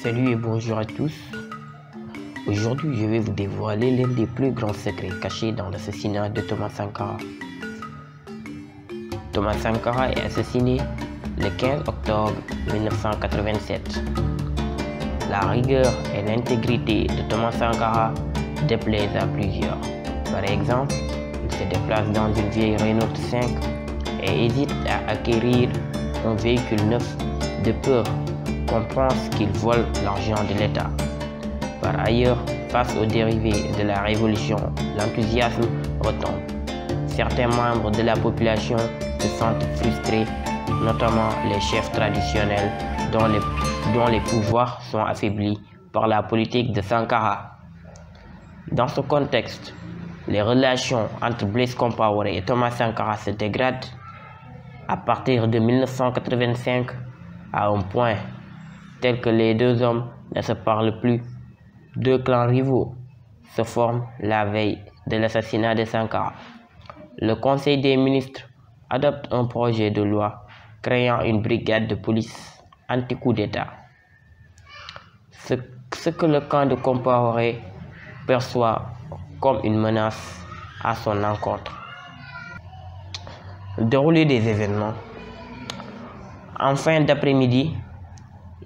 Salut et bonjour à tous. Aujourd'hui, je vais vous dévoiler l'un des plus grands secrets cachés dans l'assassinat de Thomas Sankara. Thomas Sankara est assassiné le 15 octobre 1987. La rigueur et l'intégrité de Thomas Sankara déplaisent à plusieurs. Par exemple, il se déplace dans une vieille Renault 5 et hésite à acquérir un véhicule neuf de peur qu'on pense qu'il vole l'argent de l'État. Par ailleurs, face aux dérivés de la révolution, l'enthousiasme retombe. Certains membres de la population se sentent frustrés, notamment les chefs traditionnels dont les pouvoirs sont affaiblis par la politique de Sankara. Dans ce contexte, les relations entre Blaise Compaoré et Thomas Sankara se dégradent à partir de 1985 à un point tel que les deux hommes ne se parlent plus. Deux clans rivaux se forment la veille de l'assassinat de Sankara. Le Conseil des ministres adopte un projet de loi créant une brigade de police anti-coup d'État. Ce que le camp de Compaoré perçoit comme une menace à son encontre. Le déroulé des événements. En fin d'après-midi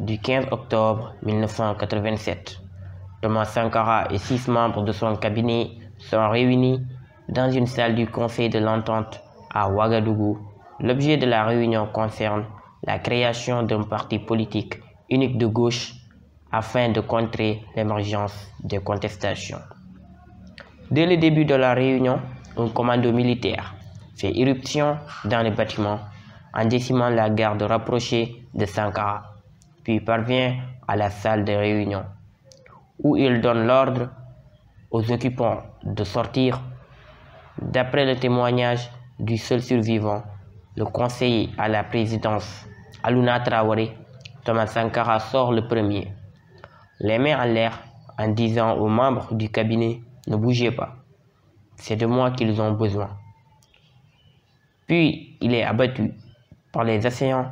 du 15 octobre 1987, Thomas Sankara et 6 membres de son cabinet sont réunis dans une salle du Conseil de l'Entente à Ouagadougou. L'objet de la réunion concerne la création d'un parti politique unique de gauche afin de contrer l'émergence des contestations. Dès le début de la réunion, un commando militaire fait irruption dans le bâtiment en décimant la garde rapprochée de Sankara, puis parvient à la salle de réunion, où il donne l'ordre aux occupants de sortir. D'après le témoignage du seul survivant, le conseiller à la présidence, Alouna Traoré, Thomas Sankara sort le premier, les mains en l'air, en disant aux membres du cabinet « Ne bougez pas, c'est de moi qu'ils ont besoin ». Puis il est abattu par les assaillants.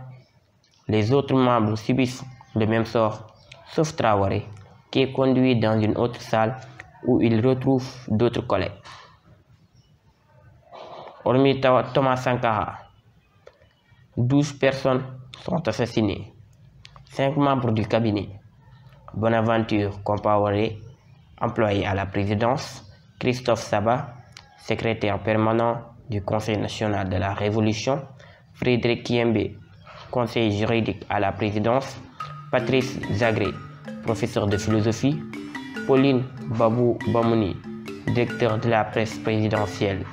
Les autres membres subissent le même sort, sauf Traoré, qui est conduit dans une autre salle où il retrouve d'autres collègues. Hormis Thomas Sankara, 12 personnes sont assassinées. 5 membres du cabinet: Bonaventure Compaoré, employé à la présidence; Christophe Saba, secrétaire permanent du Conseil national de la Révolution; Frédéric Kiembe, conseiller juridique à la présidence; Patrice Zagré, professeur de philosophie; Pauline Babou Bamouni, directeur de la presse présidentielle,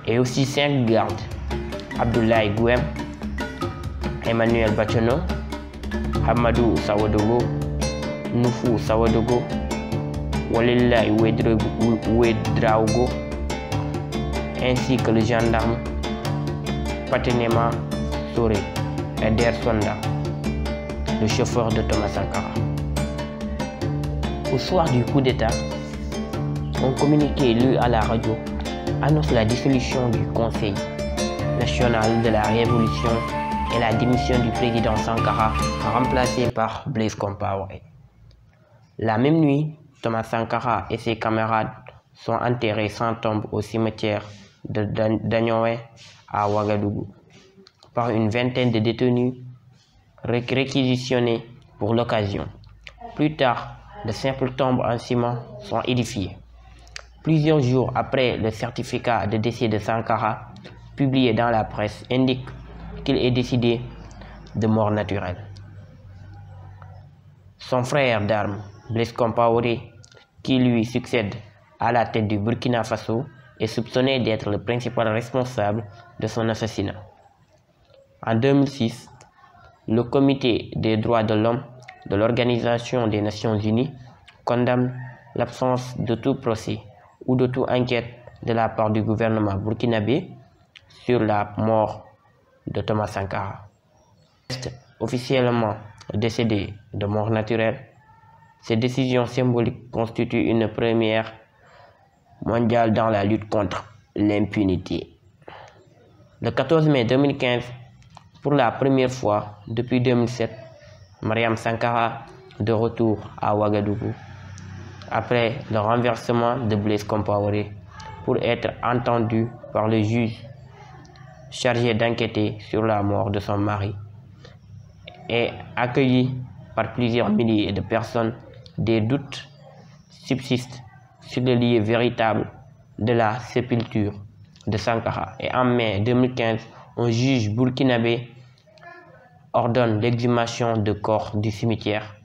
et aussi 5 gardes: Abdoulaye Gouem, Emmanuel Bachano, Hamadou Sawadogo, Noufou Sawadogo, Walilay Ouedraogo, ainsi que le gendarme Patenema Soré et Der Sonda, le chauffeur de Thomas Sankara. Au soir du coup d'État, un communiqué lu à la radio annonce la dissolution du Conseil national de la Révolution et la démission du président Sankara, remplacé par Blaise Compaoré. La même nuit, Thomas Sankara et ses camarades sont enterrés sans tombe au cimetière de Dagnoé à Ouagadougou par une vingtaine de détenus réquisitionnés pour l'occasion. Plus tard, de simples tombes en ciment sont édifiées. Plusieurs jours après, le certificat de décès de Sankara, publié dans la presse, indique qu'il est décédé de mort naturelle. Son frère d'armes, Blaise Compaoré, qui lui succède à la tête du Burkina Faso, est soupçonné d'être le principal responsable de son assassinat. En 2006, le Comité des droits de l'homme de l'Organisation des Nations Unies condamne l'absence de tout procès ou de toute enquête de la part du gouvernement burkinabé sur la mort de Thomas Sankara. Officiellement décédé de mort naturelle, cette décision symbolique constitue une première mondiale dans la lutte contre l'impunité. Le 14 mai 2015, pour la première fois depuis 2007, Mariam Sankara de retour à Ouagadougou après le renversement de Blaise Compaoré pour être entendu par le juge chargé d'enquêter sur la mort de son mari et accueilli par plusieurs milliers de personnes. Des doutes subsistent sur le lieu véritable de la sépulture de Sankara. Et en mai 2015, un juge burkinabé ordonne l'exhumation de corps du cimetière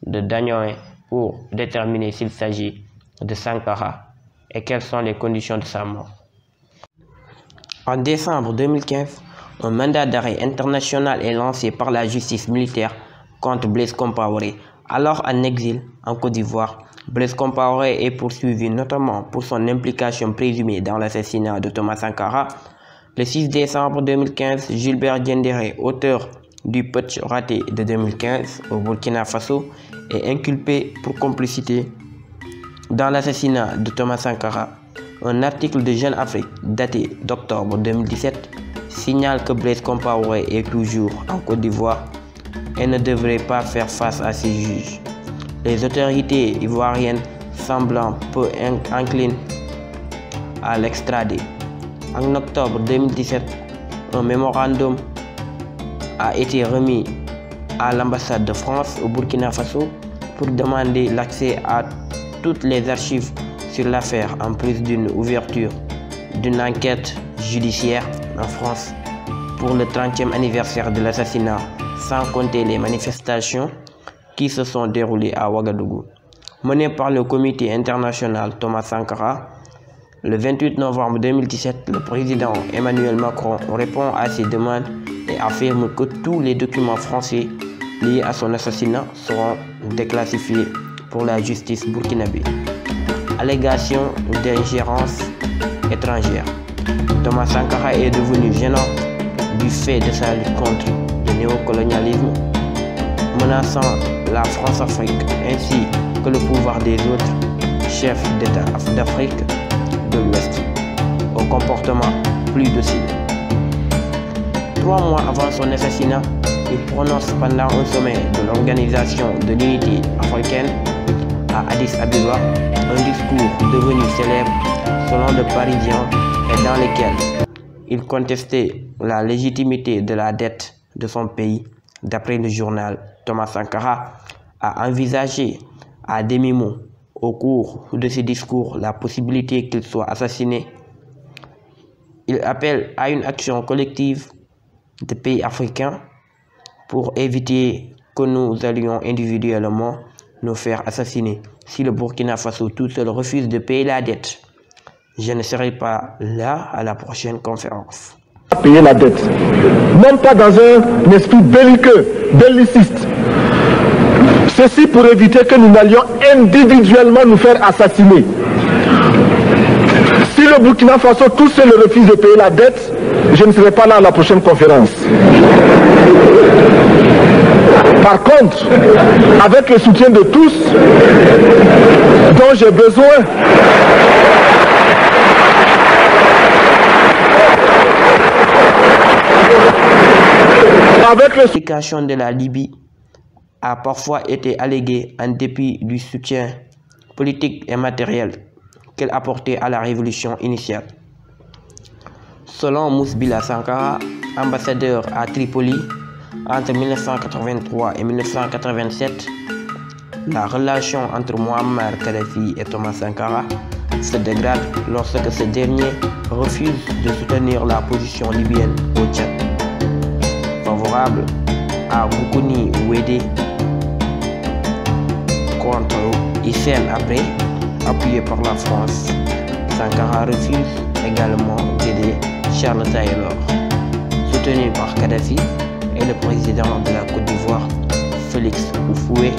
de Dagnoé pour déterminer s'il s'agit de Sankara et quelles sont les conditions de sa mort. En décembre 2015, un mandat d'arrêt international est lancé par la justice militaire contre Blaise Compaoré. Alors en exil en Côte d'Ivoire, Blaise Compaoré est poursuivi notamment pour son implication présumée dans l'assassinat de Thomas Sankara. Le 6 décembre 2015, Gilbert Diendéré, auteur du putsch raté de 2015 au Burkina Faso, est inculpé pour complicité dans l'assassinat de Thomas Sankara. Un article de Jeune Afrique daté d'octobre 2017 signale que Blaise Compaoré est toujours en Côte d'Ivoire et ne devrait pas faire face à ses juges. Les autorités ivoiriennes semblant peu inclines à l'extrader. En octobre 2017, un mémorandum a été remis à l'ambassade de France au Burkina Faso pour demander l'accès à toutes les archives sur l'affaire, en plus d'une ouverture d'une enquête judiciaire en France pour le 30e anniversaire de l'assassinat, sans compter les manifestations qui se sont déroulées à Ouagadougou. Menées par le comité international Thomas Sankara, le 28 novembre 2017, le président Emmanuel Macron répond à ces demandes et affirme que tous les documents français liés à son assassinat seront déclassifiés pour la justice burkinabé. Allégation d'ingérence étrangère. Thomas Sankara est devenu gênant du fait de sa lutte contre le néocolonialisme, menaçant la France-Afrique ainsi que le pouvoir des autres chefs d'État d'Afrique de l'Ouest au comportement plus docile. 3 mois avant son assassinat, il prononce pendant un sommet de l'Organisation de l'Unité africaine à Addis Abeba un discours devenu célèbre selon le Parisien et dans lequel il contestait la légitimité de la dette de son pays. D'après le journal, Thomas Sankara a envisagé à demi-mot au cours de ce discours la possibilité qu'il soit assassiné. Il appelle à une action collective des pays africains pour éviter que nous allions individuellement nous faire assassiner. Si le Burkina Faso tout seul refuse de payer la dette, je ne serai pas là à la prochaine conférence. Payer la dette, même pas dans un esprit belliqueux, belliciste. Ceci pour éviter que nous n'allions individuellement nous faire assassiner. Si le Burkina Faso tout seul refuse de payer la dette, je ne serai pas là à la prochaine conférence. Par contre, avec le soutien de tous, dont j'ai besoin, avec l'application de la Libye a parfois été alléguée en dépit du soutien politique et matériel qu'elle apportait à la révolution initiale. Selon Mousbila Sankara, ambassadeur à Tripoli entre 1983 et 1987, la relation entre Muammar Kadhafi et Thomas Sankara se dégrade lorsque ce dernier refuse de soutenir la position libyenne au Tchad. Favorable à Goukouni Ouédé contre Hissène Habré, appuyé par la France, Sankara refuse également d'aider Charles Taylor, soutenu par Kadhafi, et le président de la Côte d'Ivoire, Félix Houphouët,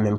même